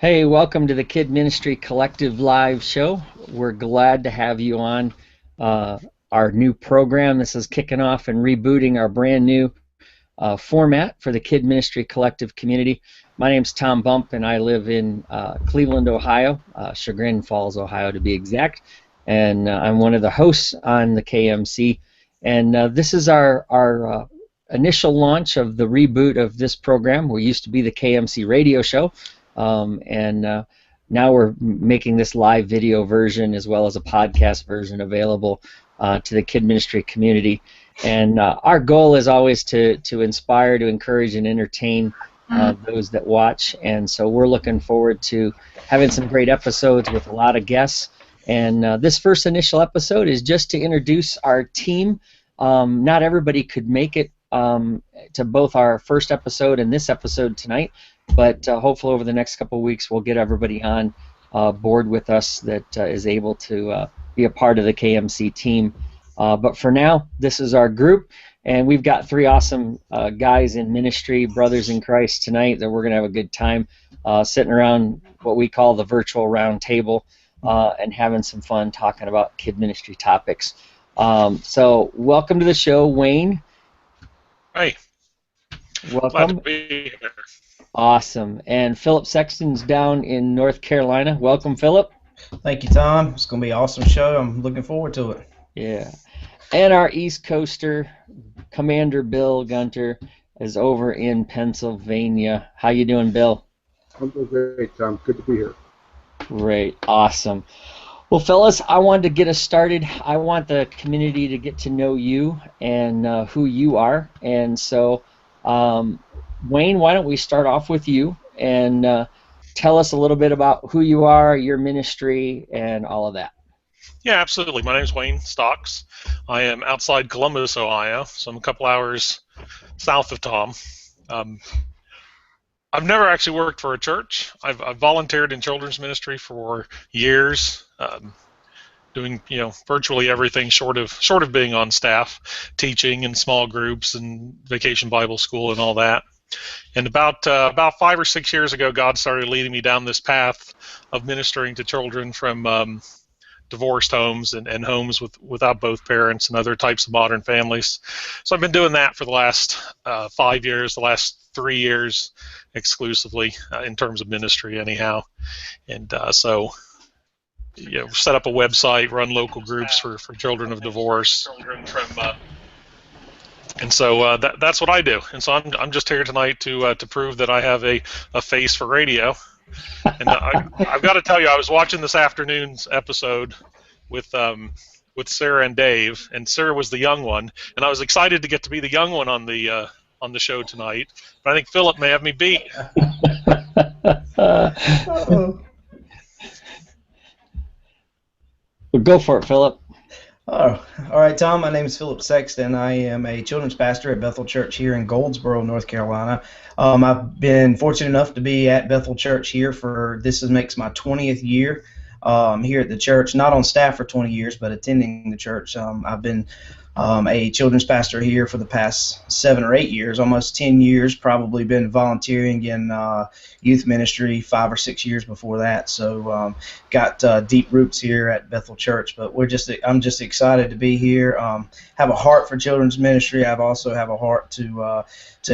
Hey, welcome to the Kid Ministry Collective Live Show. We're glad to have you on uh, our new program. This is kicking off and rebooting our brand new format for the Kid Ministry Collective community. My name's Tom Bump, and I live in Cleveland, Ohio, Chagrin Falls, Ohio to be exact. And I'm one of the hosts on the KMC. And this is our initial launch of the reboot of this program. We used to be the KMC radio show. And now we're making this live video version as well as a podcast version available to the Kid Ministry community. And our goal is always to inspire, to encourage, and entertain those that watch. And so we're looking forward to having some great episodes with a lot of guests. And this first initial episode is just to introduce our team. Not everybody could make it to both our first episode and this episode tonight. But hopefully over the next couple of weeks we'll get everybody on board with us that is able to be a part of the KMC team. But for now, this is our group, and we've got three awesome guys in ministry, brothers in Christ tonight, that we're going to have a good time sitting around what we call the virtual round table and having some fun talking about kid ministry topics. So welcome to the show, Wayne. Hey. Welcome. Glad to be here. Awesome. And Phillip Sexton's down in North Carolina. Welcome, Phillip. Thank you, Tom. It's going to be an awesome show. I'm looking forward to it. Yeah. And our East Coaster, Commander Bill Gunter, is over in Pennsylvania. How you doing, Bill? I'm doing great, Tom. Good to be here. Great. Awesome. Well, fellas, I wanted to get us started. I want the community to get to know you and who you are. And so, Wayne, why don't we start off with you and tell us a little bit about who you are, your ministry, and all of that. Yeah, absolutely. My name is Wayne Stocks. I am outside Columbus, Ohio, so I'm a couple hours south of Tom. I've never actually worked for a church. I've volunteered in children's ministry for years, doing virtually everything short of being on staff, teaching in small groups and Vacation Bible School and all that. And about 5 or 6 years ago, God started leading me down this path of ministering to children from divorced homes and homes without both parents and other types of modern families. So I've been doing that for the last 5 years, the last 3 years exclusively in terms of ministry anyhow. And so set up a website, run local groups for children of divorce. And so that's what I do. And so I'm just here tonight to prove that I have a face for radio. And I've got to tell you, I was watching this afternoon's episode with Sarah and Dave, and Sarah was the young one, and I was excited to get to be the young one on the show tonight. But I think Phillip may have me beat. Well, go for it, Phillip. Oh, all right, Tom. My name is Phillip Sexton. I am a children's pastor at Bethel Church here in Goldsboro, North Carolina. I've been fortunate enough to be at Bethel Church here makes my 20th year here at the church. Not on staff for 20 years, but attending the church. I've been a children's pastor here for the past 7 or 8 years, almost 10 years. Probably been volunteering in youth ministry 5 or 6 years before that. So got deep roots here at Bethel Church. But I'm just excited to be here. Have a heart for children's ministry. I also have a heart to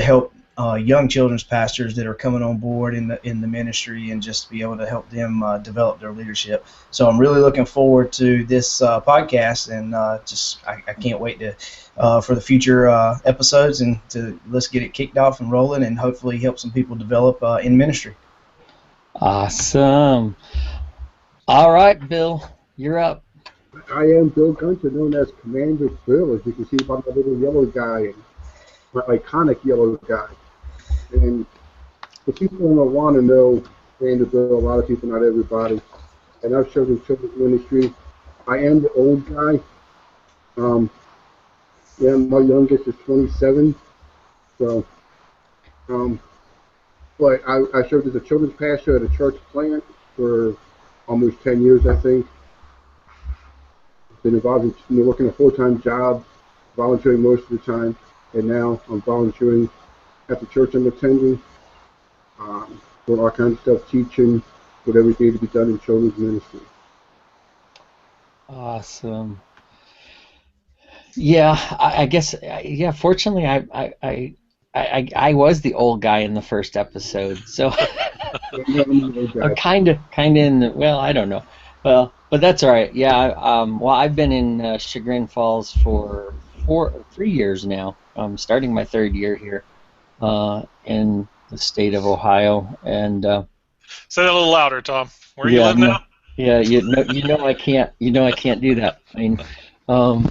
help young children's pastors that are coming on board in the ministry and just be able to help them develop their leadership. So I'm really looking forward to this podcast, and I can't wait for the future episodes and let's get it kicked off and rolling and hopefully help some people develop in ministry. Awesome. All right, Bill, you're up. I am Bill Gunter, known as Commander Bill, as you can see by my little yellow guy, my iconic yellow guy. And the people don't want to know Commander Bill, a lot of people, not everybody. And I've served in children's ministry. I am the old guy. My youngest is 27. So, but I served as a children's pastor at a church plant for almost 10 years, I think. Been involved in working a full-time job, volunteering most of the time, and now I'm volunteering at the church I'm attending for all kinds of stuff, teaching, whatever needs to be done in children's ministry. Awesome. Yeah, I guess. Yeah, fortunately, I was the old guy in the first episode, so I'm Okay. kind of in the, well, I don't know. Well, but that's all right. Yeah, well, I've been in Chagrin Falls for 3 years now. I'm starting my third year here in the state of Ohio, and Say that a little louder, Tom. Where you yeah, live now? no, yeah, I can't do that. I mean, all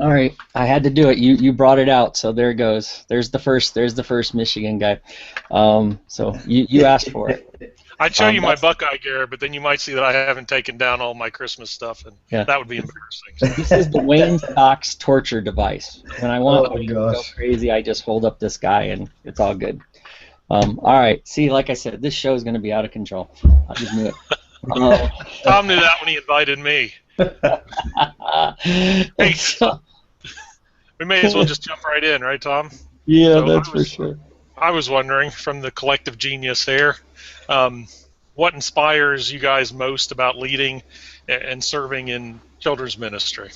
right, I had to do it. You brought it out, so there it goes. There's the first Michigan guy. So you asked for it. I'd show you my That's, Buckeye gear, but then you might see that I haven't taken down all my Christmas stuff, and yeah. that would be embarrassing. This is the Wayne Stocks torture device. When I want Oh, to go gosh. crazy, I just hold up this guy, and it's all good. All right. See, like I said, this show is going to be out of control. I just knew it. Tom knew that when he invited me. Hey, So- we may as well just jump right in, right, Tom? yeah, So that's for sure. I was wondering, from the collective genius here, what inspires you guys most about leading and serving in children's ministry?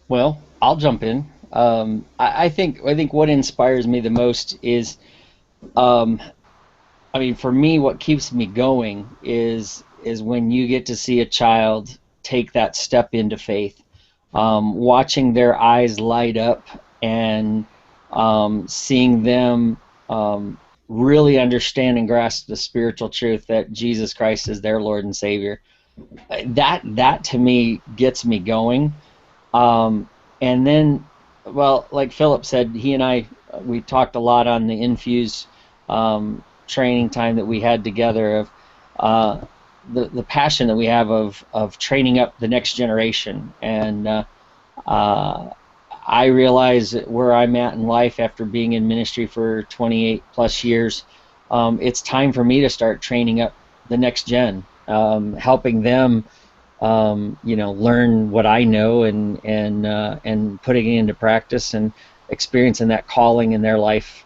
Well, I'll jump in. I think what inspires me the most is, I mean, for me, what keeps me going is when you get to see a child take that step into faith, watching their eyes light up and seeing them really understand and grasp the spiritual truth that Jesus Christ is their Lord and Savior. That to me gets me going. And then, well, like Phillip said, he and we talked a lot on the Infuse training time that we had together of the passion that we have of training up the next generation. And I realize that where I'm at in life after being in ministry for 28 plus years, it's time for me to start training up the next gen, helping them learn what I know and putting it into practice and experiencing that calling in their life,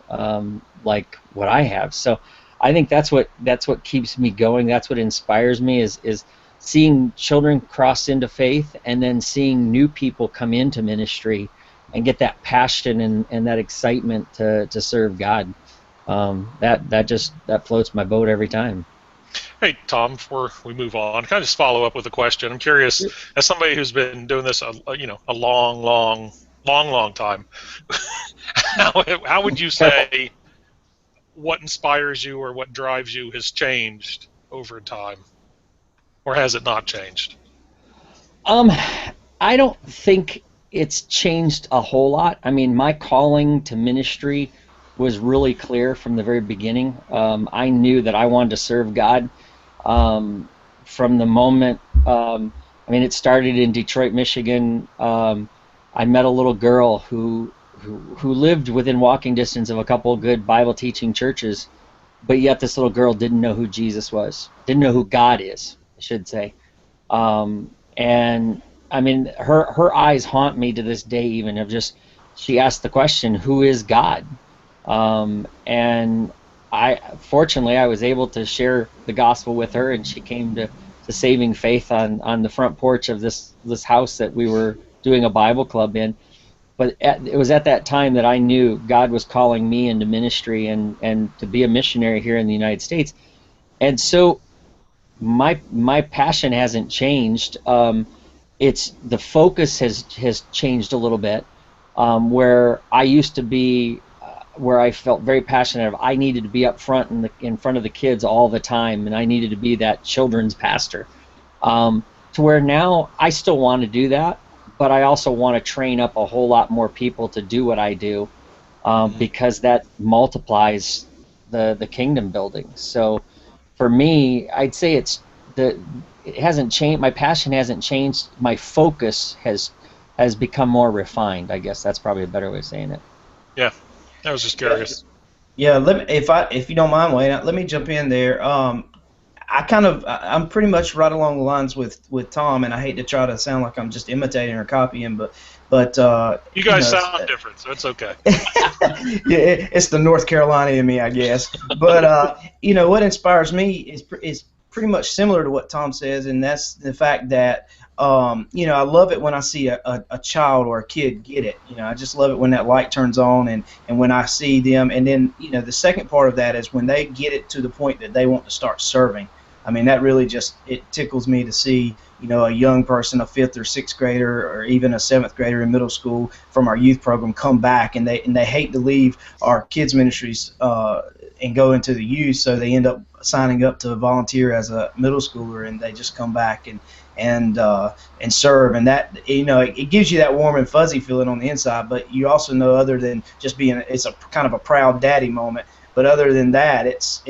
like what I have. So I think that's what keeps me going. That's what inspires me is seeing children cross into faith and then seeing new people come into ministry and get that passion and that excitement to serve God. That floats my boat every time. Hey, Tom, before we move on, can I just follow up with a question? I'm curious, as somebody who's been doing this a long time, how would you say what inspires you or what drives you has changed over time? Or has it not changed? I don't think it's changed a whole lot. I mean, my calling to ministry was really clear from the very beginning. I knew that I wanted to serve God from the moment. I mean, it started in Detroit, Michigan. I met a little girl who lived within walking distance of a couple of good Bible teaching churches, but yet this little girl didn't know who Jesus was, didn't know who God is, I should say. And I mean, her eyes haunt me to this day. Even of just, she asked the question, "Who is God?" And fortunately I was able to share the gospel with her, and she came to saving faith on the front porch of this house that we were doing a Bible club in. But it was at that time that I knew God was calling me into ministry and to be a missionary here in the United States. And so my passion hasn't changed. It's the focus has changed a little bit. Where I used to be, where I felt very passionate of, I needed to be up front in front of the kids all the time, and I needed to be that children's pastor. To where now I still want to do that, but I also want to train up a whole lot more people to do what I do, because that multiplies the kingdom building. So for me, I'd say it hasn't changed. My passion hasn't changed. My focus has become more refined. I guess that's probably a better way of saying it. Yeah, I was just curious. Yeah, if you don't mind, Wayne, let me jump in there. I'm pretty much right along the lines with Tom, and I hate to try to sound like I'm just imitating or copying, but But You guys sound different, so it's okay. yeah, it's the North Carolina in me, I guess. But what inspires me is pretty much similar to what Tom says, and that's the fact that I love it when I see a child or a kid get it. I just love it when that light turns on, and when I see them. And then the second part of that is when they get it to the point that they want to start serving. I mean, that really it tickles me to see a young person, a fifth or sixth grader, or even a seventh grader in middle school from our youth program come back, and they hate to leave our kids ministries and go into the youth, so they end up signing up to volunteer as a middle schooler, and they just come back and serve, and that it gives you that warm and fuzzy feeling on the inside. But you also know, other than just it's a kind of a proud daddy moment. But other than that, it's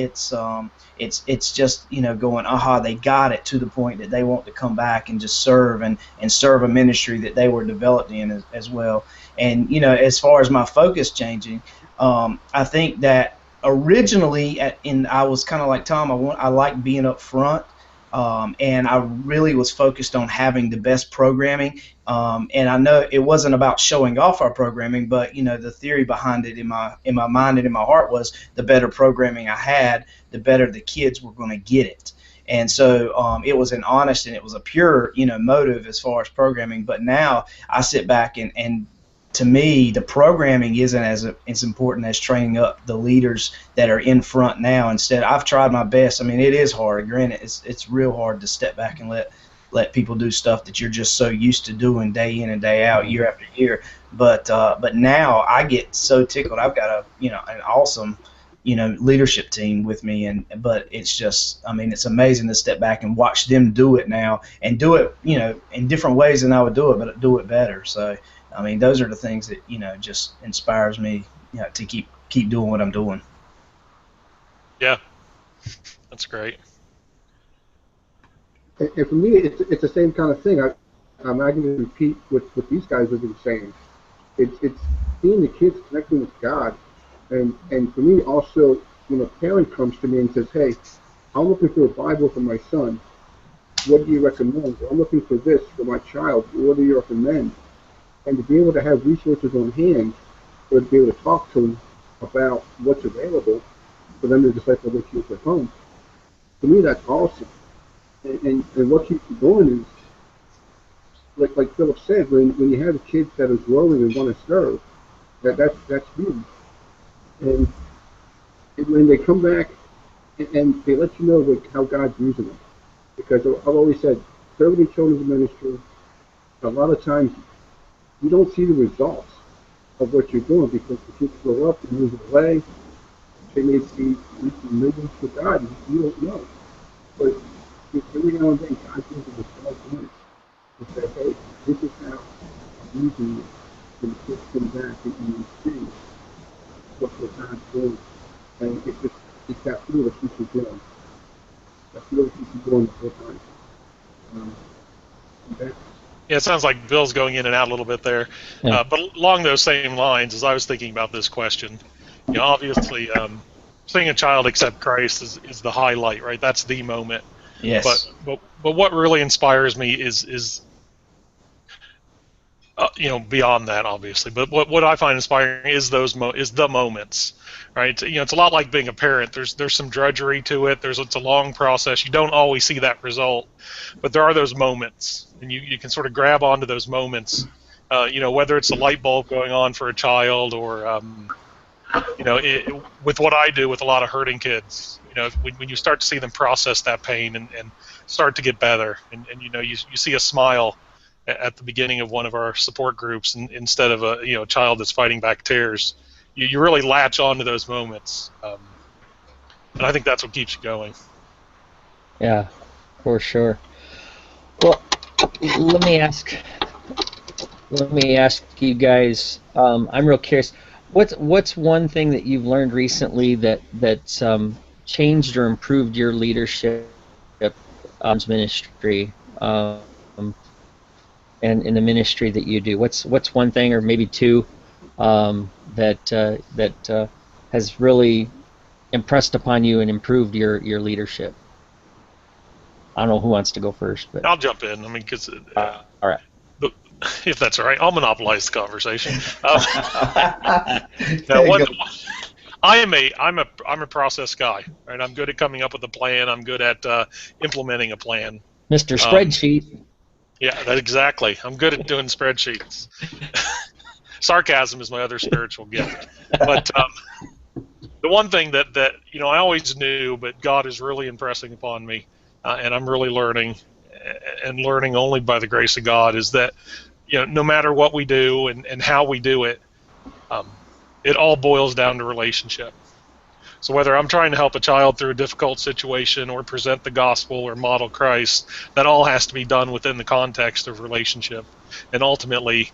just going, aha, they got it to the point that they want to come back and just serve and serve a ministry that they were developed in as well. And as far as my focus changing, I think that originally I was kind of like Tom. I like being up front. And I really was focused on having the best programming. And I know it wasn't about showing off our programming, but the theory behind it in my mind and in my heart was the better programming I had, the better the kids were going to get it. And so it was an honest and it was a pure motive as far as programming. But now I sit back and to me, the programming isn't as important as training up the leaders that are in front now. Instead, I've tried my best. I mean, it is hard. Granted, it's real hard to step back and let people do stuff that you're just so used to doing day in and day out, year after year. But now I get so tickled. I've got an awesome leadership team with me, but it's just, I mean, it's amazing to step back and watch them do it now and do it in different ways than I would do it, but do it better. So. I mean, those are the things that just inspires me to keep doing what I'm doing. Yeah, that's great. And for me, it's the same kind of thing. I'm not going to repeat what these guys have been saying. It's seeing the kids connecting with God, and for me also, when a parent comes to me and says, "Hey, I'm looking for a Bible for my son. What do you recommend? I'm looking for this for my child. What do you recommend?" And to be able to have resources on hand, or to be able to talk to them about what's available for them to disciple their kids at home, to me that's awesome. And what keeps you going is, like Phillip said, when you have kids that are growing and want to serve, that's huge. And when they come back and they let you know how God's using them, because I've always said, serving in children's ministry, a lot of times you don't see the results of what you're doing because the kids grow up and move away. They may be living for God, and you don't know. But every now and then, God gives them a small glimpse to say, "Hey, this is how I'm using you." And the kids come back and you see what God's doing. And it's that feel that keeps you going. That feel that keeps you going the whole time. Yeah, it sounds like Bill's going in and out a little bit there. Yeah. But along those same lines, as I was thinking about this question, obviously, seeing a child accept Christ is the highlight, right? That's the moment. Yes. But what really inspires me is beyond that, obviously. But what I find inspiring is the moments, right? It's a lot like being a parent. There's some drudgery to it. It's a long process. You don't always see that result, but there are those moments, and you can sort of grab onto those moments. Whether it's a light bulb going on for a child, or with what I do with a lot of hurting kids. When you start to see them process that pain and start to get better, and you see a smile at the beginning of one of our support groups, and instead of a child that's fighting back tears, you really latch on to those moments, and I think that's what keeps you going. Yeah, for sure. Well, let me ask you guys. I'm real curious. What's one thing that you've learned recently that's changed or improved your leadership ministry? And in the ministry that you do, what's one thing or maybe two that has really impressed upon you and improved your leadership? I don't know who wants to go first, but I'll jump in. I mean, because all right. if that's all right, I'll monopolize the conversation. Now, There you go. I'm a process guy, right? I'm good at coming up with a plan. I'm good at implementing a plan. Mr. Spreadsheet. Yeah, exactly. I'm good at doing spreadsheets. Sarcasm is my other spiritual gift. But the one thing that I always knew, but God is really impressing upon me, and I'm really learning, and learning only by the grace of God, is that no matter what we do and how we do it, it all boils down to relationship. So whether I'm trying to help a child through a difficult situation or present the gospel or model Christ, that all has to be done within the context of relationship. And ultimately,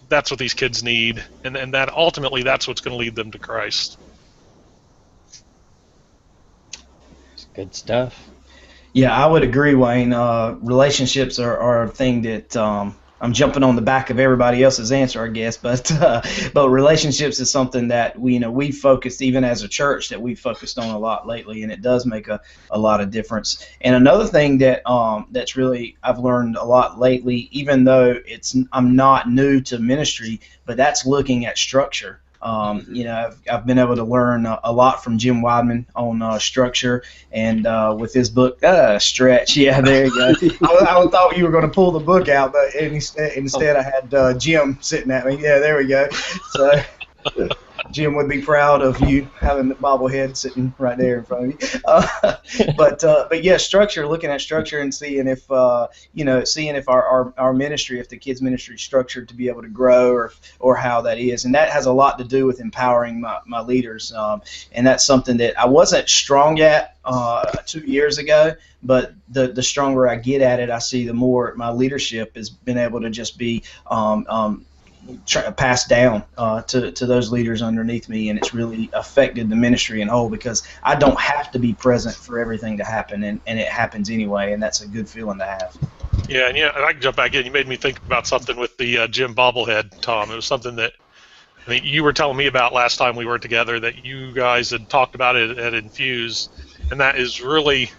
that's what these kids need, and that ultimately that's what's going to lead them to Christ. Good stuff. Yeah, I would agree, Wayne. Relationships are a thing that I'm jumping on the back of everybody else's answer, I guess, but relationships is something that we focused, even as a church, that we focused on a lot lately, and it does make a lot of difference. And another thing that that's really I've learned a lot lately, even though I'm not new to ministry, but that's looking at structure. I've been able to learn a lot from Jim Wideman on structure, and with his book, Stretch. Yeah, there you go. I thought you were going to pull the book out, but instead I had Jim sitting at me. Yeah, there we go. So Jim would be proud of you having the bobblehead sitting right there in front of you. But yeah, structure. Looking at structure and seeing if our ministry, if the kids' ministry is structured to be able to grow, or how that is, and that has a lot to do with empowering my leaders. And that's something that I wasn't strong at 2 years ago. But the stronger I get at it, I see the more my leadership has been able to just be passed down to those leaders underneath me, and it's really affected the ministry in whole, because I don't have to be present for everything to happen, and it happens anyway, and that's a good feeling to have. Yeah, and I can jump back in. You made me think about something with the Jim bobblehead, Tom. It was something that you were telling me about last time we were together, that you guys had talked about it at Infuse, and that is really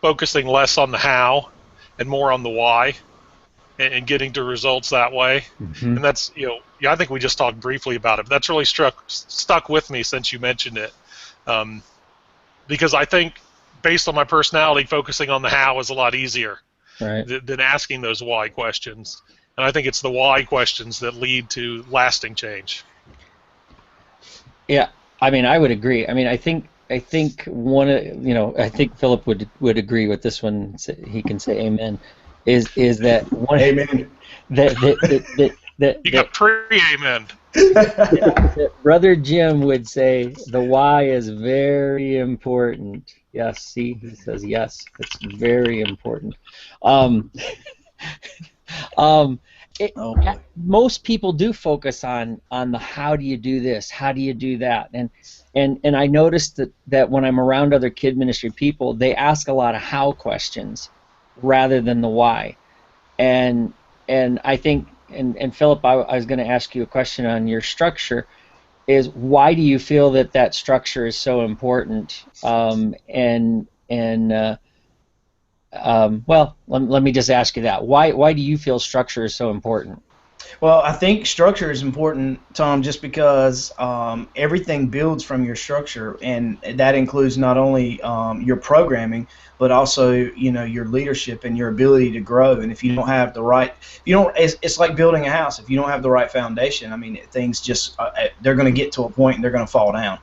focusing less on the how and more on the why, and getting to results that way. Mm-hmm. And that's, I think we just talked briefly about it, but that's really stuck with me since you mentioned it. Because I think, based on my personality, focusing on the how is a lot easier than asking those why questions. And I think it's the why questions that lead to lasting change. Yeah, I would agree. I think one of, I think Philip would agree with this one. He can say amen. Is that one? Amen. That you got pre-amen. That Brother Jim would say the why is very important. Yes, see, he says yes. It's very important. Most people do focus on the how do you do this, how do you do that, and I noticed that when I'm around other kid ministry people, they ask a lot of how questions rather than the why, and I think, and Philip, I was going to ask you a question on your structure. Is why do you feel that structure is so important? Well, let me just ask you that. Why do you feel structure is so important? Well, I think structure is important, Tom, just because everything builds from your structure, and that includes not only your programming, but also your leadership and your ability to grow. And if you don't have the right, it's like building a house. If you don't have the right foundation, things just they're going to get to a point and they're going to fall down.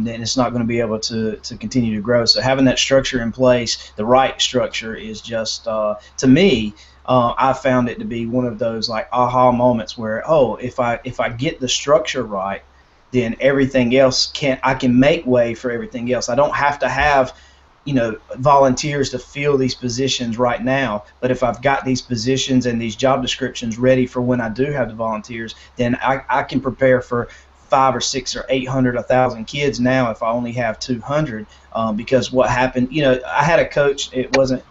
Then it's not going to be able to continue to grow. So having that structure in place, the right structure, is just to me. I found it to be one of those like aha moments where, if I get the structure right, then everything else I can make way for everything else. I don't have to have volunteers to fill these positions right now, but if I've got these positions and these job descriptions ready for when I do have the volunteers, then I can prepare for 5 or 6 or 800, 1,000 kids now if I only have 200. Because what happened, I had a coach. It wasn't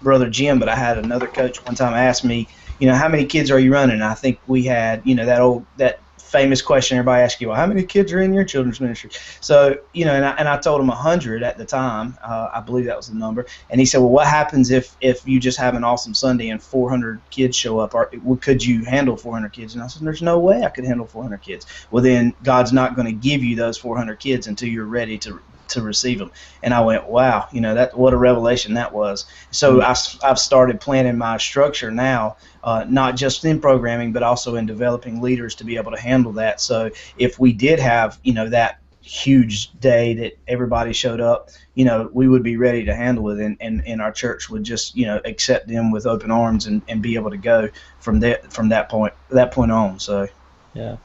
Brother Jim, but I had another coach one time ask me, how many kids are you running? And I think we had, that famous question everybody asks you, well, how many kids are in your children's ministry? So, and I told him 100 at the time. I believe that was the number. And he said, well, what happens if you just have an awesome Sunday and 400 kids show up? Could you handle 400 kids? And I said, there's no way I could handle 400 kids. Well, then God's not going to give you those 400 kids until you're ready to receive them. And I went, wow, that what a revelation that was. So I've started planning my structure now, not just in programming, but also in developing leaders to be able to handle that. So if we did have, that huge day that everybody showed up, we would be ready to handle it, and our church would just, accept them with open arms and be able to go from that point on. So yeah.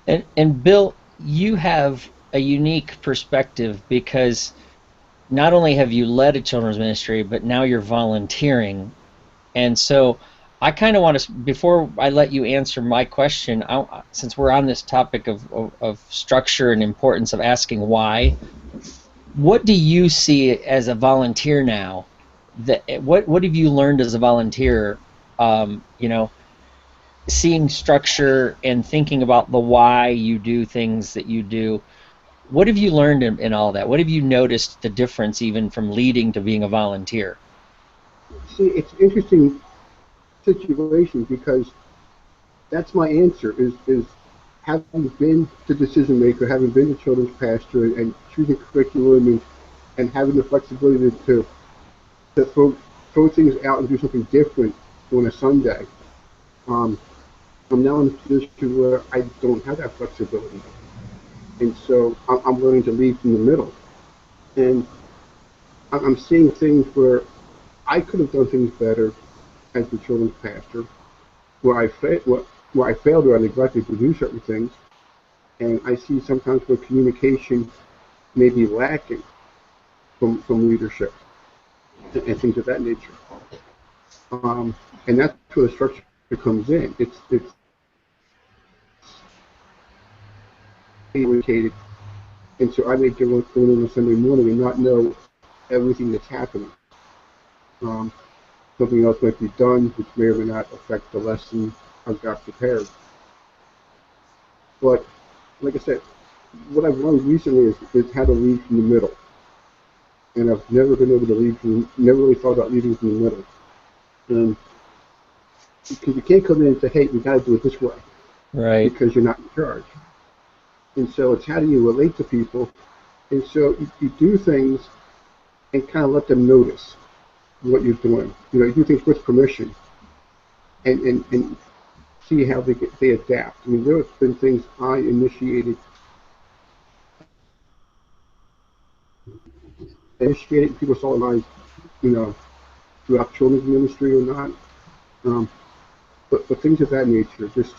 And Bill, you have a unique perspective, because not only have you led a children's ministry, but now you're volunteering. And so I kind of want to, before I let you answer my question, since we're on this topic of structure and importance of asking why, what do you see as a volunteer now? What have you learned as a volunteer, seeing structure and thinking about the why you do things that you do? What have you learned in all that? What have you noticed the difference even from leading to being a volunteer? See, it's an interesting situation, because that's my answer, is having been the decision maker, having been the children's pastor, and choosing curriculum, and having the flexibility to throw things out and do something different on a Sunday. I'm now in a position where I don't have that flexibility. And so I'm learning to lead from the middle. And I'm seeing things where I could have done things better as the children's pastor, where I failed or I neglected to do certain things. And I see sometimes where communication may be lacking from leadership and things of that nature. And that's where the structure comes in. It's indicated, and so I may go in on a Sunday morning and not know everything that's happening. Something else might be done which may or may not affect the lesson I've got prepared. But like I said, what I've learned recently is how to lead from the middle. And I've never been able to never really thought about leading from the middle. And because you can't come in and say, hey, you got to do it this way. Right. Because you're not in charge. And so it's how do you relate to people. And so you do things and kind of let them notice what you're doing. You do things with permission and see how they adapt. I mean, there have been things I initiated, and people saw my, throughout children's ministry or not. But things of that nature, just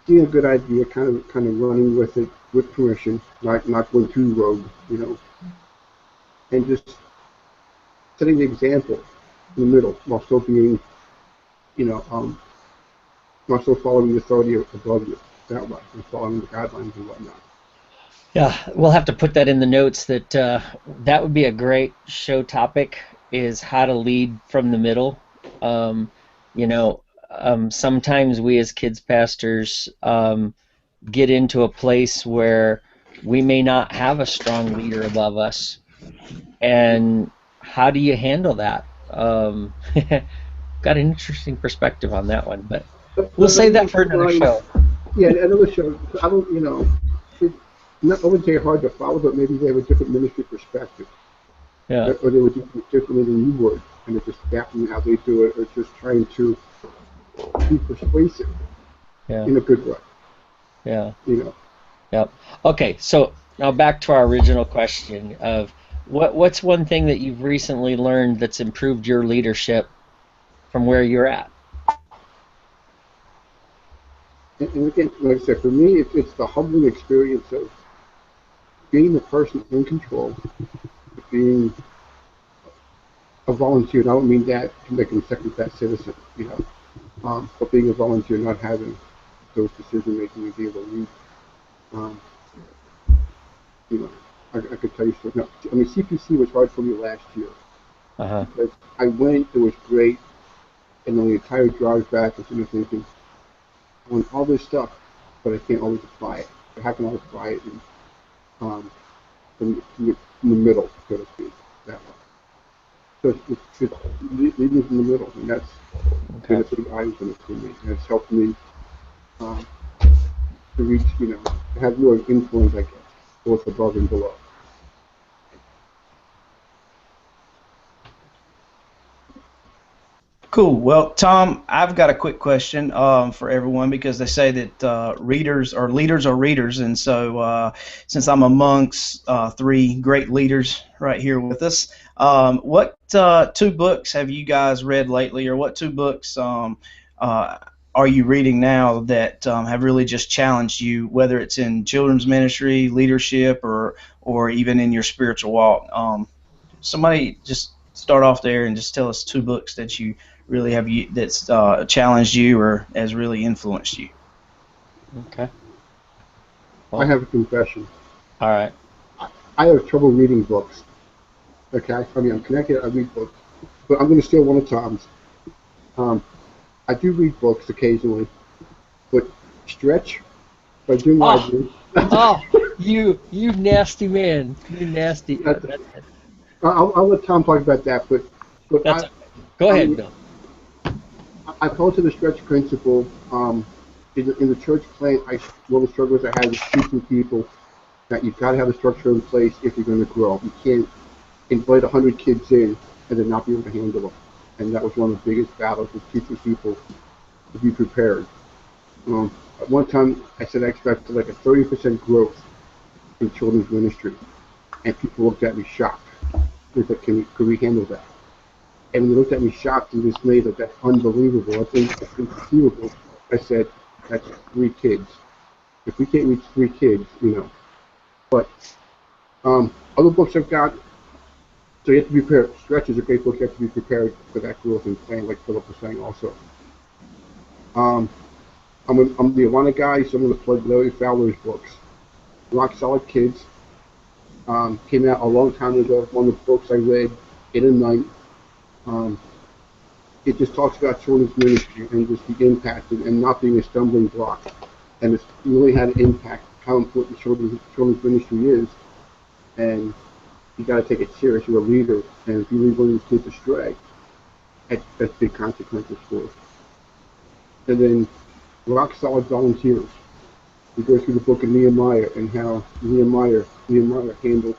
seeing a good idea, kind of running with it with permission, not going too rogue, and just setting the example in the middle while still being, while still following the authority above you that way and following the guidelines and whatnot. Yeah, we'll have to put that in the notes that that would be a great show topic, is how to lead from the middle. Sometimes we as kids pastors get into a place where we may not have a strong leader above us. And how do you handle that? Got an interesting perspective on that one, but we'll save that for another show. Yeah, another show. I don't, I wouldn't say hard to follow, but maybe they have a different ministry perspective. Yeah. Or they would do it differently than you would, and it's just adapting how they do it, or just trying to be persuasive in a good way. Yeah. Yep. Okay, so now back to our original question of what's one thing that you've recently learned that's improved your leadership from where you're at? And again, like I said, for me, it's the humbling experience of being the person in control, being a volunteer. And I don't mean that to make them second-class citizen, but being a volunteer, not having those decision-making and being able to lead. I could tell you so. No, I mean, CPC was hard for me last year. Because I went, it was great, and then the entire drive back, I was thinking, on all this stuff, but I can't always apply it. But how can I apply it in the middle, so to speak, that way? So it's leading from the middle, and that's been Okay. a big eye opener for me. And it's helped me um, to reach, to have more influence, I guess, both above and below. Cool. Well, Tom, I've got a quick question for everyone because they say that readers are leaders, and so since I'm amongst three great leaders right here with us, what two books have you guys read lately, or what two books are you reading now that have really just challenged you, whether it's in children's ministry, leadership, or even in your spiritual walk? Somebody just start off there and just tell us two books that you really have that's challenged you or has really influenced you. Okay. I have a confession. All right. I have trouble reading books. Okay, I mean, I'm connected. I read books, but I'm going to steal one of Tom's. I do read books occasionally, but Stretch by Jim Lively. Oh, you nasty man. You nasty. I'll let Tom talk about that, but Go I ahead, mean, Bill. I fall to the Stretch principle. In the church plant, one of the struggles I had was teaching people that you've got to have a structure in place if you're going to grow. You can't invite 100 kids in and then not be able to handle them. And that was one of the biggest battles, was teaching people to be prepared. At one time, I said I expected like a 30% growth in children's ministry, and people looked at me shocked. They said, could we handle that? And when they looked at me shocked and dismayed, that that's unbelievable, that's inconceivable, I said, that's 3 kids. If we can't reach 3 kids, But other books I've got, so you have to be prepared. Stretch is a great book. You have to be prepared for that growth and plan, like Phillip was saying also. I'm the Awana guy, so I'm going to plug Larry Fowler's books. Rock Solid Kids came out a long time ago. One of the books I read in a night. It just talks about children's ministry and just the impact and not being a stumbling block. And it's really had an impact how important children's ministry is. And you got to take it serious. You're a leader, and if you leave one of these kids astray, that's big consequences for it. And then Rock Solid Volunteers. We go through the book of Nehemiah and how Nehemiah handled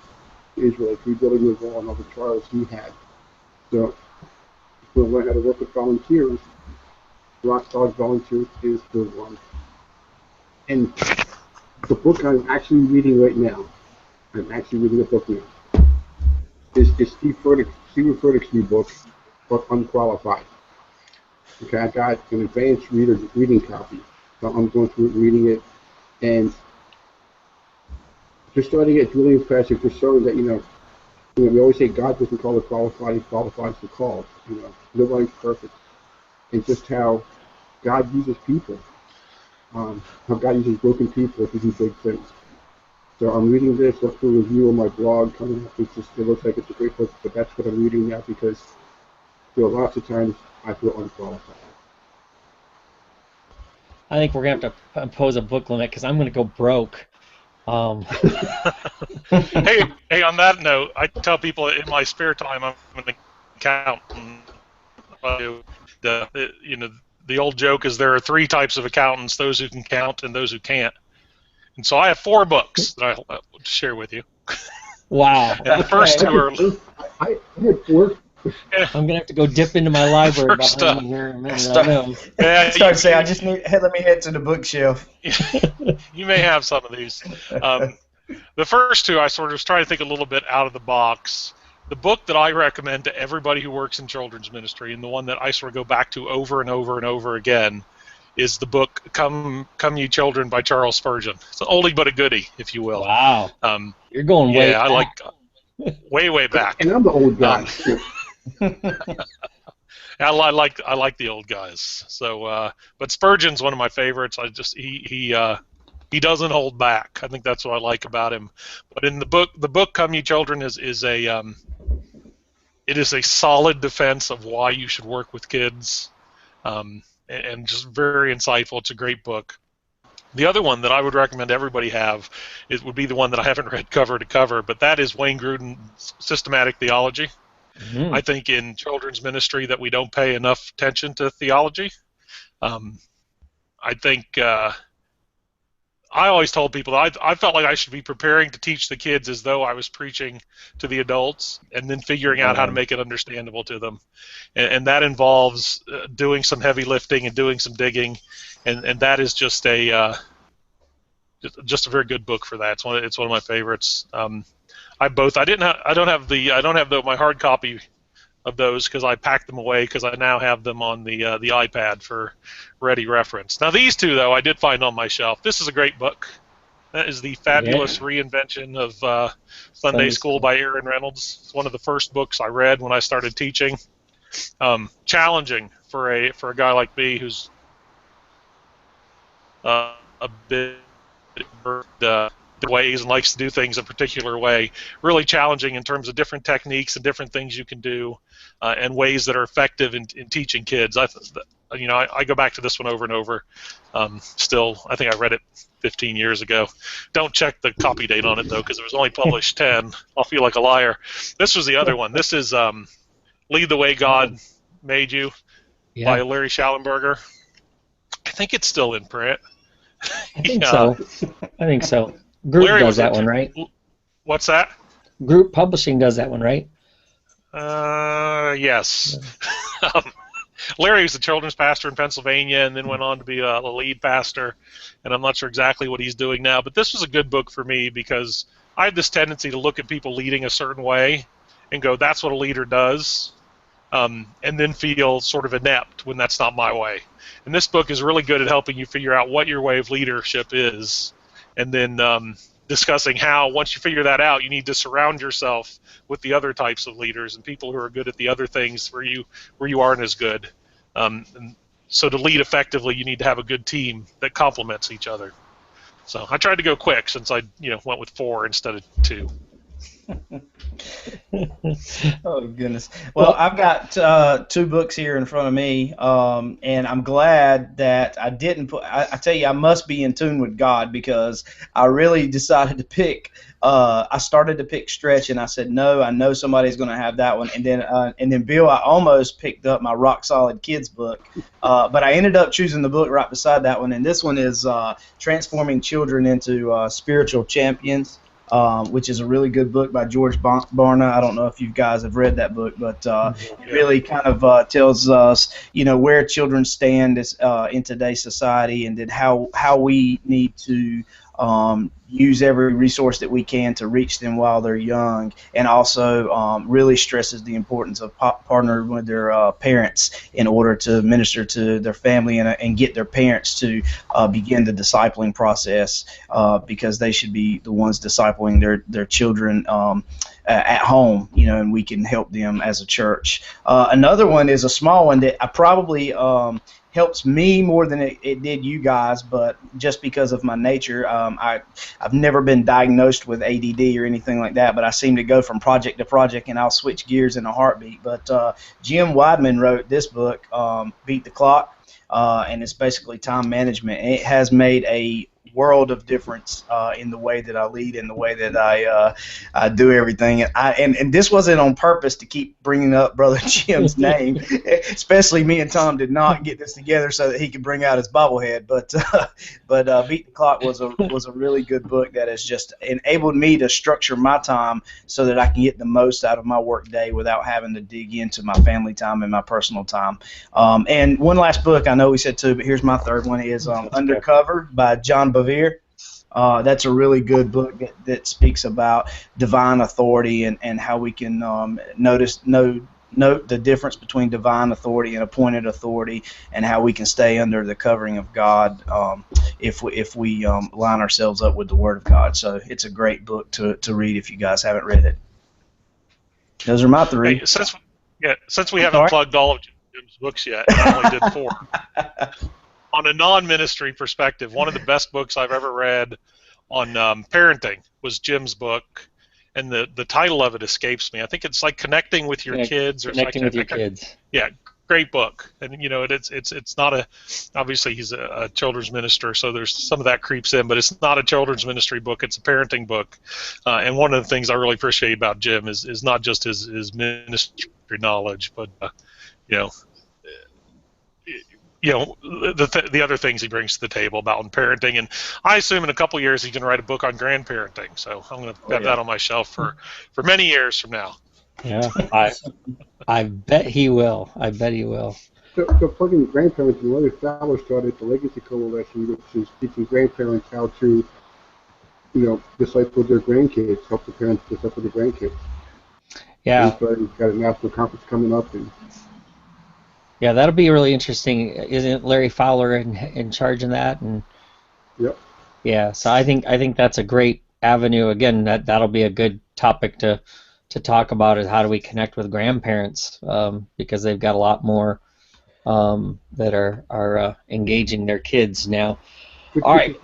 the Israelites, rebuilding the wall and all the trials he had. So if we learn how to work with volunteers, Rock Solid Volunteers is the one. And the book I'm actually reading right now, I'm actually reading a book now, is Steve Furtick's new book called Unqualified. Okay, I got an advanced reading copy, so I'm going through it, reading it, and just starting it, it's really impressive. Just showing that we always say God doesn't call the qualified; He qualifies the called. Nobody's perfect, and just how God uses people, how God uses broken people to do big things. So I'm reading this. Look for a review on my blog coming up. It looks like it's a great book, but that's what I'm reading now because lots of times I feel unqualified. I think we're going to have to impose a book limit because I'm going to go broke. Hey, on that note, I tell people in my spare time I'm an accountant. The old joke is there are 3 types of accountants: those who can count and those who can't. And so I have 4 books that I'll share with you. Wow. And the first 2 are. I had 4. I'm gonna have to go dip into my library First behind me here in a minute. Start to say, I just let me head to the bookshelf. You may have some of these. The first 2, I sort of was trying to think a little bit out of the box. The book that I recommend to everybody who works in children's ministry, and the one that I sort of go back to over and over and over again, is the book "Come Ye Children" by Charles Spurgeon. It's an oldie but a goodie, if you will. Wow. You're going way back. I like way back. And I'm the old guy. I like the old guys. So, but Spurgeon's one of my favorites. He doesn't hold back. I think that's what I like about him. But in the book "Come Ye Children" is a solid defense of why you should work with kids, and just very insightful. It's a great book. The other one that I would recommend everybody have, it would be the one that I haven't read cover to cover, but that is Wayne Gruden's Systematic Theology. Mm-hmm. I think in children's ministry that we don't pay enough attention to theology. I think I always told people that I felt like I should be preparing to teach the kids as though I was preaching to the adults, and then figuring out how to make it understandable to them. And that involves doing some heavy lifting and doing some digging, and that is just a very good book for that. It's one of my favorites. I don't have my hard copy of those because I packed them away because I now have them on the iPad for ready reference. Now these two though I did find on my shelf. This is a great book. That is The Fabulous Reinvention of Sunday School by Aaron Reynolds. It's one of the first books I read when I started teaching. Challenging for a guy like me who's a bit ways and likes to do things a particular way. Really challenging in terms of different techniques and different things you can do, and ways that are effective in teaching kids. I go back to this one over and over. Still, I think I read it 15 years ago. Don't check the copy date on it though, because it was only published 10. I'll feel like a liar. This was the other one. This is Lead the Way God Made You by Larry Schallenberger. I think it's still in print. I think so. Group Larry does that one, right? What's that? Group Publishing does that one, right? Yes. Larry was the children's pastor in Pennsylvania and then went on to be a lead pastor, and I'm not sure exactly what he's doing now, but this was a good book for me because I had this tendency to look at people leading a certain way and go, that's what a leader does, and then feel sort of inept when that's not my way. And this book is really good at helping you figure out what your way of leadership is, and then discussing how, once you figure that out, you need to surround yourself with the other types of leaders and people who are good at the other things where you aren't as good. And so to lead effectively, you need to have a good team that complements each other. So I tried to go quick since I went with 4 instead of 2. Oh goodness! Well, I've got 2 books here in front of me, and I'm glad that I didn't put. I tell you, I must be in tune with God because I really decided to pick. I started to pick Stretch, and I said no. I know somebody's going to have that one, and then Bill, I almost picked up my Rock Solid Kids book, but I ended up choosing the book right beside that one, and this one is Transforming Children into Spiritual Champions. Which is a really good book by George Barna. I don't know if you guys have read that book, but it really kind of tells us, where children stand in today's society, and then how we need to use every resource that we can to reach them while they're young, and also really stresses the importance of partnering with their parents in order to minister to their family and get their parents to begin the discipling process, because they should be the ones discipling their children at home, and we can help them as a church. Another one is a small one that I probably helps me more than it did you guys, but just because of my nature, I've never been diagnosed with ADD or anything like that, but I seem to go from project to project, and I'll switch gears in a heartbeat. But Jim Weidman wrote this book, Beat the Clock, and it's basically time management. And it has made a world of difference in the way that I lead, in the way that I do everything. And this wasn't on purpose to keep bringing up Brother Jim's name. Especially me and Tom did not get this together so that he could bring out his bobblehead. But Beat the Clock was a really good book that has just enabled me to structure my time so that I can get the most out of my work day without having to dig into my family time and my personal time. And one last book, I know we said 2, but here's my third one, is Undercover by John Bevere. That's a really good book that speaks about divine authority and how we can note the difference between divine authority and appointed authority, and how we can stay under the covering of God if we line ourselves up with the Word of God. So it's a great book to read if you guys haven't read it. Those are my 3. Hey, since we haven't plugged all of Jim's books yet, I only did 4. On a non-ministry perspective, one of the best books I've ever read on parenting was Jim's book, and the title of it escapes me. I think it's like Connecting with Your Kids, or Connecting with Your Kids. Yeah, great book, and it's not a, obviously he's a children's minister, so there's some of that creeps in, but it's not a children's ministry book. It's a parenting book, and one of the things I really appreciate about Jim is not just his ministry knowledge, but you know the other things he brings to the table about parenting. And I assume in a couple years he's going to write a book on grandparenting. So I'm going to have that on my shelf for many years from now. Yeah, I bet he will. I bet he will. So plugging grandparents, and another fellow started the Legacy Coalition, which is teaching grandparents how to, disciple their grandkids, help the parents disciple their grandkids. Yeah. So he's got a national conference coming up, and yeah, that'll be really interesting. Isn't Larry Fowler in charge of that? And yep. Yeah, so I think that's a great avenue. Again, that'll be a good topic to talk about, is how do we connect with grandparents, because they've got a lot more that are engaging their kids now. All right,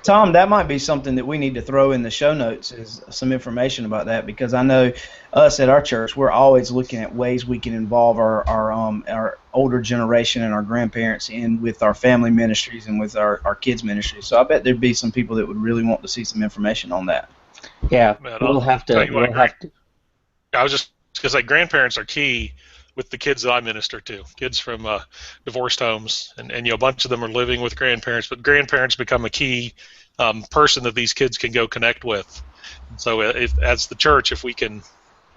Tom, that might be something that we need to throw in the show notes, is some information about that, because I know us at our church, we're always looking at ways we can involve our older generation and our grandparents in with our family ministries and with our kids ministries. So I bet there'd be some people that would really want to see some information on that. Yeah, Man, we'll have to. I was just going to say, grandparents are key with the kids that I minister to, kids from divorced homes, and a bunch of them are living with grandparents, but grandparents become a key person that these kids can go connect with. And so as the church, if we can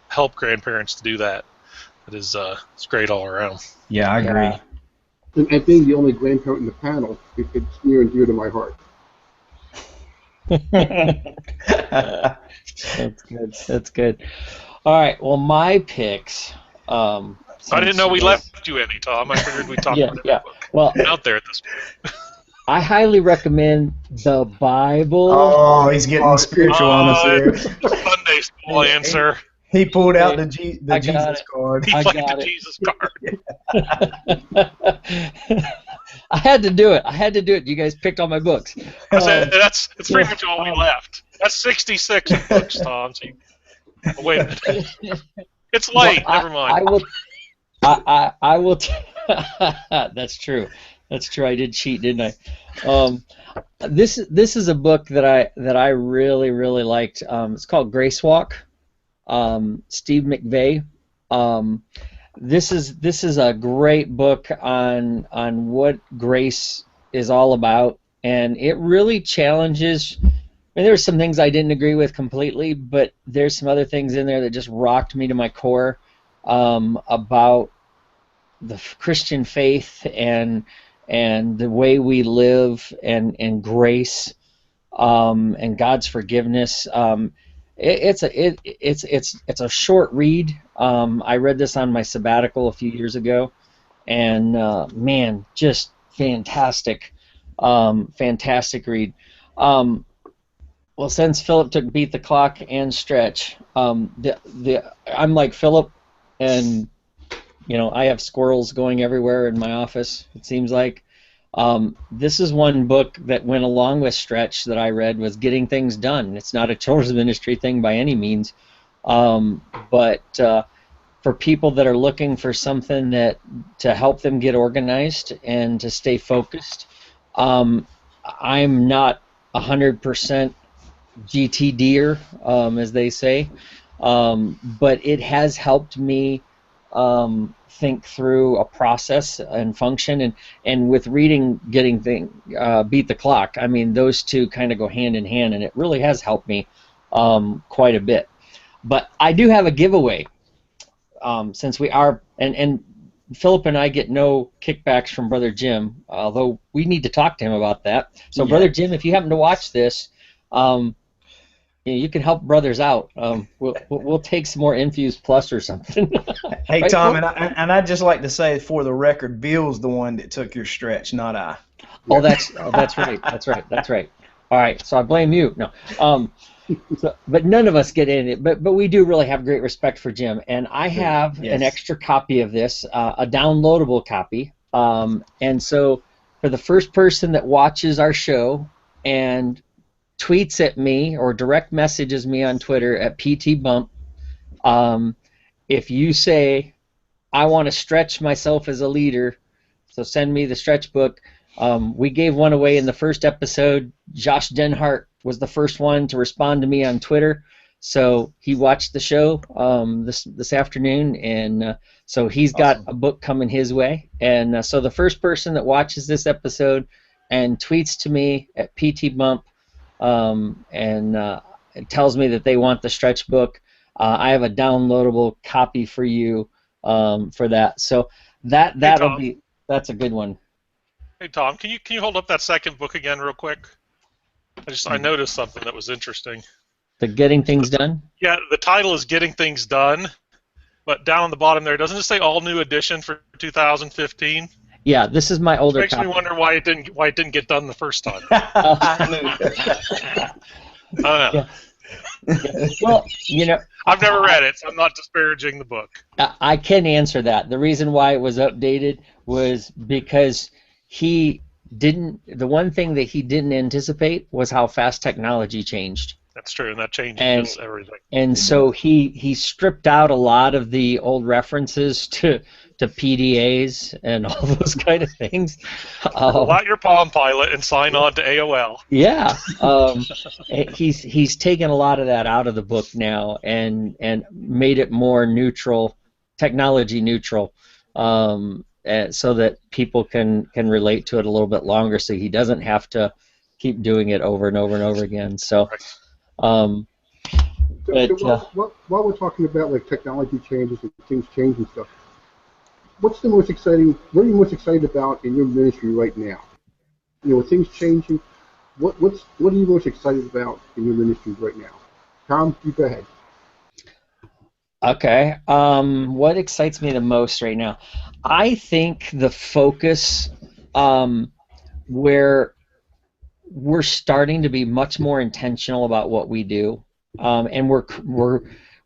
help grandparents to do that, it's great all around. Yeah, I agree. And being the only grandparent in the panel, it's near and dear to my heart. That's good. That's good. All right, well, my picks... I didn't know we left you any, Tom. I figured we talked about it. Well, out there at this point. I highly recommend the Bible. Oh, he's getting spiritual on us here. Sunday school answer. He pulled out the Jesus card. He played the Jesus card. I had to do it. You guys picked all my books. That's pretty much all we left. That's 66 books, Tom. So wait a minute. It's late. Never mind. I will. That's true. That's true. I did cheat, didn't I? This is a book that I really liked. It's called Grace Walk. Steve McVey. This is a great book on what grace is all about, and it really challenges. I mean, there were some things I didn't agree with completely, but there's some other things in there that just rocked me to my core, about the Christian faith and the way we live and grace, and God's forgiveness. It's a short read. I read this on my sabbatical a few years ago, and man, just fantastic, fantastic read. Well, since Philip took Beat the Clock and Stretch, I'm like Philip, and I have squirrels going everywhere in my office, it seems like. This is one book that went along with Stretch that I read, was Getting Things Done. It's not a children's ministry thing by any means, but for people that are looking for something to help them get organized and to stay focused, I'm not 100% GTDer, as they say, but it has helped me think through a process and function, and with reading Beat the Clock, I mean, those two kind of go hand in hand, and it really has helped me quite a bit. But I do have a giveaway, since we are, and Philip and I get no kickbacks from Brother Jim, although we need to talk to him about that. So yeah. Brother Jim, if you happen to watch this, you can help brothers out. We'll take some more Infuse Plus or something. Hey, right, Tom, and I'd just like to say, for the record, Bill's the one that took your stretch, not I. Oh, that's right. That's right. All right, so I blame you. No, but none of us get in it. But we do really have great respect for Jim, and I have an extra copy of this, a downloadable copy. And so for the first person that watches our show and tweets at me or direct messages me on Twitter at PTBump, if you say, I want to stretch myself as a leader, so send me the stretch book. We gave one away in the first episode. Josh Denhart was the first one to respond to me on Twitter. So he watched the show this afternoon, and so he's got Awesome. a book coming his way. And so the first person that watches this episode and tweets to me at PT Bump and it tells me that they want the stretch book, I have a downloadable copy for you for that. So that's a good one. Hey Tom, can you hold up that second book again real quick? I noticed something that was interesting. The Getting Things Done? Yeah, the title is Getting Things Done, but down on the bottom there, doesn't it say all new edition for 2015? Yeah, this is my older Which makes copy. me wonder why it didn't get done the first time. Yeah. Well, I've never read it, so I'm not disparaging the book. I can answer that. The reason why it was updated was because the one thing that he didn't anticipate was how fast technology changed. That's true, and that changes everything. And so he stripped out a lot of the old references to PDAs and all those kind of things. Pull out your Palm Pilot and sign on to AOL. Yeah, he's taken a lot of that out of the book now and made it more neutral, technology neutral, so that people can relate to it a little bit longer. So he doesn't have to keep doing it over and over and over again. So. While we're talking about like technology changes and things change and stuff, what are you most excited about in your ministry right now? With things changing, what are you most excited about in your ministry right now? Tom, you go ahead. Okay. What excites me the most right now? I think the focus where we're starting to be much more intentional about what we do, and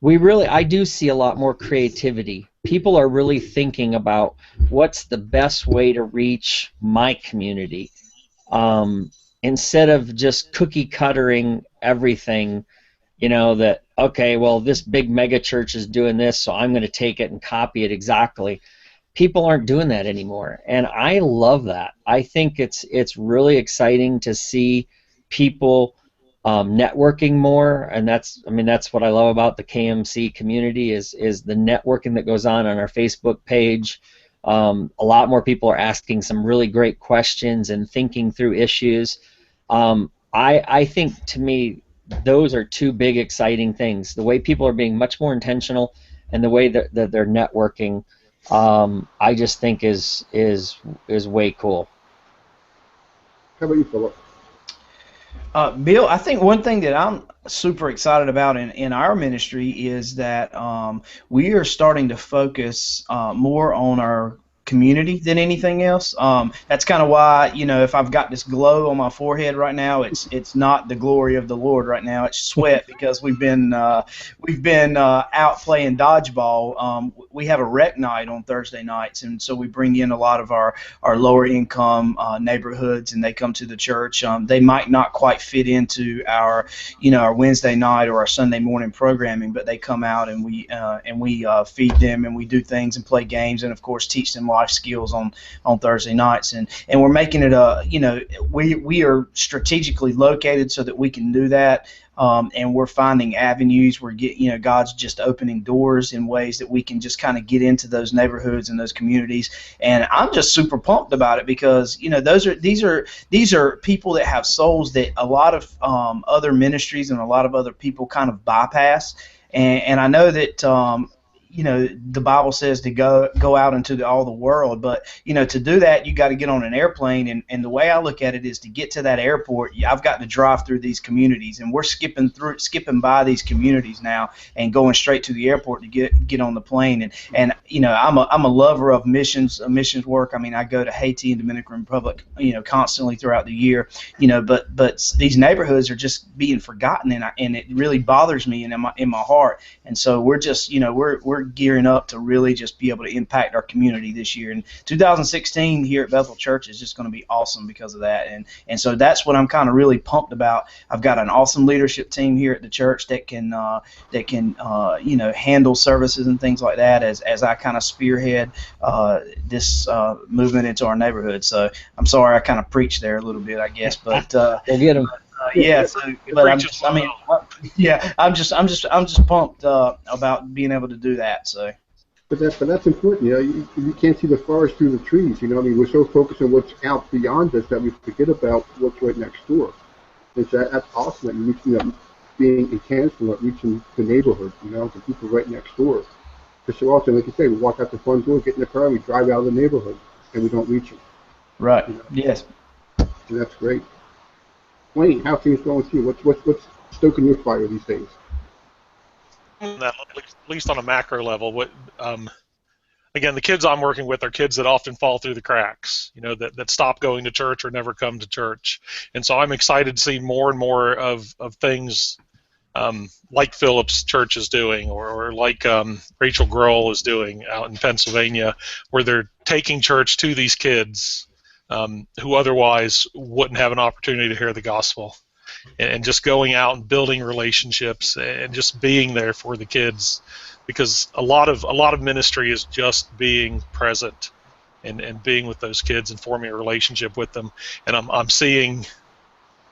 I do see a lot more creativity. People are really thinking about what's the best way to reach my community, instead of just cookie cuttering everything. That okay, well, this big mega church is doing this, so I'm going to take it and copy it exactly. People aren't doing that anymore, and I love that. I think it's really exciting to see people networking more, and that's what I love about the KMC community is the networking that goes on our Facebook page. A lot more people are asking some really great questions and thinking through issues. I think, to me, those are two big exciting things. The way people are being much more intentional, and the way that they're networking. I just think is way cool. How about you, Philip? Bill, I think one thing that I'm super excited about in our ministry is that we are starting to focus more on our community than anything else. That's kind of why, if I've got this glow on my forehead right now, it's not the glory of the Lord right now. It's sweat because we've been out playing dodgeball. We have a rec night on Thursday nights, and so we bring in a lot of our lower income neighborhoods, and they come to the church. They might not quite fit into our Wednesday night or our Sunday morning programming, but they come out and we feed them, and we do things and play games, and of course teach them life skills on Thursday nights, and we're making it we are strategically located so that we can do that, and we're finding avenues where God's just opening doors in ways that we can just kind of get into those neighborhoods and those communities, and I'm just super pumped about it because these are people that have souls that a lot of other ministries and a lot of other people kind of bypass, and I know that the Bible says to go out into all the world, but to do that you got to get on an airplane, and the way I look at it is to get to that airport I've got to drive through these communities, and we're skipping by these communities now and going straight to the airport to get on the plane, and I'm a lover of missions work. I mean, I go to Haiti and Dominican Republic constantly throughout the year, but these neighborhoods are just being forgotten, and it really bothers me in my heart, and so we're just we're we're gearing up to really just be able to impact our community this year. And 2016 here at Bethel Church is just going to be awesome because of that. And so that's what I'm kind of really pumped about. I've got an awesome leadership team here at the church that can handle services and things like that as I kind of spearhead this movement into our neighborhood. So I'm sorry I kind of preached there a little bit, I guess, but We'll get them. yeah. So, but I'm just pumped about being able to do that. So. But that's important. You can't see the forest through the trees. We're so focused on what's out beyond us that we forget about what's right next door. That's awesome that you're reaching being intentional at reaching the neighborhood, the people right next door. Because so often, like you say, we walk out the front door, get in the car, and we drive out of the neighborhood, and we don't reach them. Right. Yes. And that's great. Wayne, how things going with you? What's stoking your fire these days? At least on a macro level, again, the kids I'm working with are kids that often fall through the cracks, that stop going to church or never come to church. And so I'm excited to see more and more of things like Phillip's church is doing, or like Rachel Grohl is doing out in Pennsylvania, where they're taking church to these kids who otherwise wouldn't have an opportunity to hear the gospel, and just going out and building relationships and just being there for the kids, because a lot of ministry is just being present and being with those kids and forming a relationship with them. And I'm seeing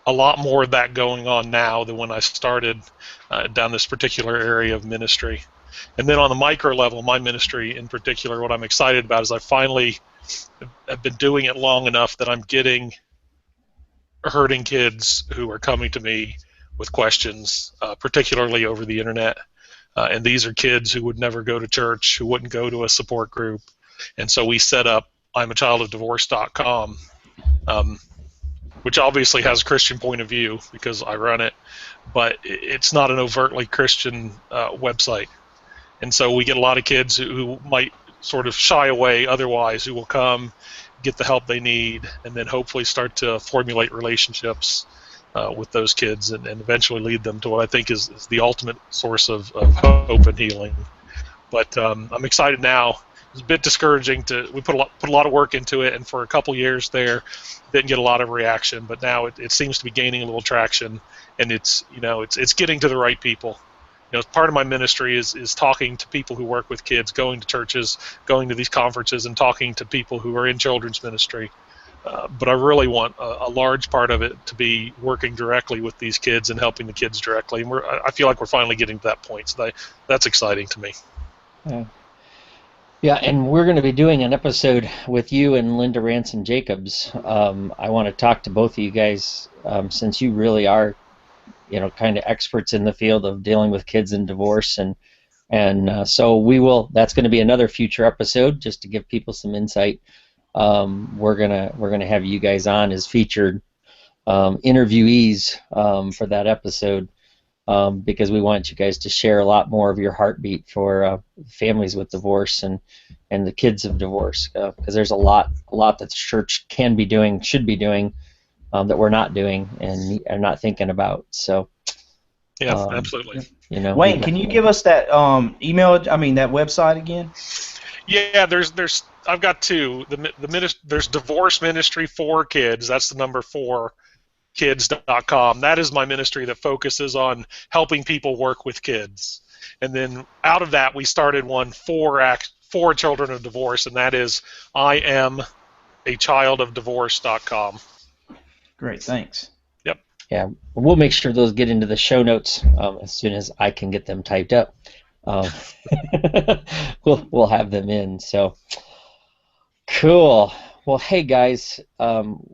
a lot more of that going on now than when I started down this particular area of ministry. And then on the micro level, my ministry in particular, what I'm excited about is I finally have been doing it long enough that I'm getting hurting kids who are coming to me with questions, particularly over the internet. And these are kids who would never go to church, who wouldn't go to a support group. And so we set up I'mAChildOfDivorce.com, which obviously has a Christian point of view because I run it, but it's not an overtly Christian website. And so we get a lot of kids who might sort of shy away otherwise, who will come, get the help they need, and then hopefully start to formulate relationships with those kids and eventually lead them to what I think is the ultimate source of hope and healing. But I'm excited now. It's a bit discouraging. We put a lot of work into it, and for a couple years there, didn't get a lot of reaction. But now it seems to be gaining a little traction, and it's getting to the right people. Part of my ministry is talking to people who work with kids, going to churches, going to these conferences, and talking to people who are in children's ministry. But I really want a large part of it to be working directly with these kids and helping the kids directly. And I feel like we're finally getting to that point. So that's exciting to me. Yeah, and we're going to be doing an episode with you and Linda Ransom Jacobs. I want to talk to both of you guys since you really are, kind of experts in the field of dealing with kids and divorce, and so we will. That's going to be another future episode, just to give people some insight. We're gonna have you guys on as featured interviewees for that episode because we want you guys to share a lot more of your heartbeat for families with divorce and the kids of divorce, because there's a lot that the church can be doing, should be doing, that we're not doing and are not thinking about. So yeah, absolutely. Wayne, can you give us that that website again? Yeah, I've got two. There's Divorce Ministry for Kids. That's the number 4 kids.com. That is my ministry that focuses on helping people work with kids. And then out of that, we started one for children of divorce, and that is I'mAChildOfDivorce.com. Great, thanks. Yep. Yeah, we'll make sure those get into the show notes as soon as I can get them typed up. We'll have them in. So cool. Well, hey guys,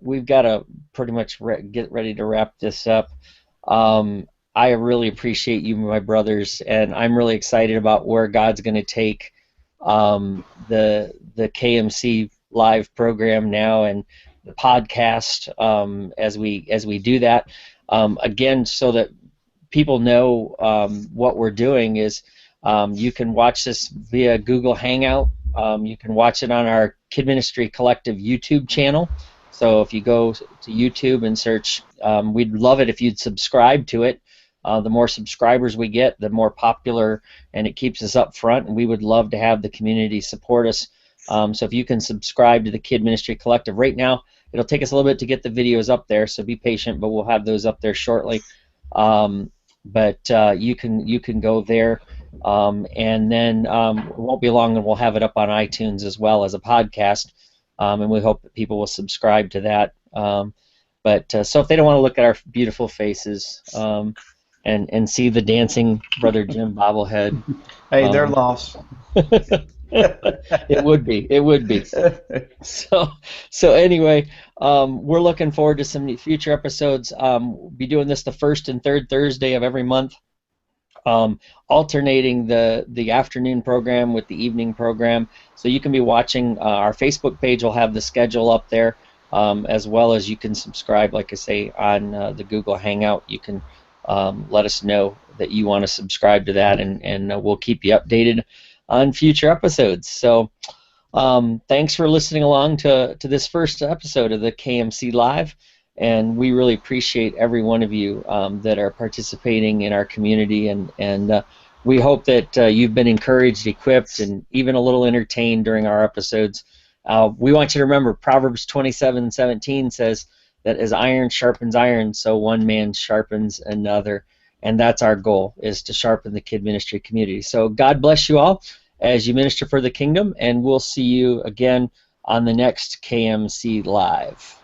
we've got to pretty much get ready to wrap this up. I really appreciate you, my brothers, and I'm really excited about where God's going to take the KMC live program now and the podcast as we do that. Again, so that people know what we're doing is you can watch this via Google Hangout. You can watch it on our Kid Ministry Collective YouTube channel. So if you go to YouTube and search, we'd love it if you'd subscribe to it. The more subscribers we get, the more popular, and it keeps us up front, and we would love to have the community support us. So if you can subscribe to the Kid Ministry Collective right now, it'll take us a little bit to get the videos up there, so be patient, but we'll have those up there shortly. But you can go there, and then it won't be long and we'll have it up on iTunes as well as a podcast, and we hope that people will subscribe to that. So if they don't want to look at our beautiful faces and see the dancing Brother Jim bobblehead, Hey, they're lost. It would be. So anyway, we're looking forward to some future episodes. We'll be doing this the first and third Thursday of every month, alternating the afternoon program with the evening program. So you can be watching our Facebook page. Will have the schedule up there, as well as you can subscribe, like I say, on the Google Hangout. You can let us know that you want to subscribe to that, and we'll keep you updated on future episodes. So thanks for listening along to this first episode of the KMC Live, and we really appreciate every one of you that are participating in our community, and we hope that you've been encouraged, equipped, and even a little entertained during our episodes. We want you to remember Proverbs 27:17 says that as iron sharpens iron, so one man sharpens another. And that's our goal, is to sharpen the Kid Ministry community. So God bless you all as you minister for the kingdom, and we'll see you again on the next KMC Live.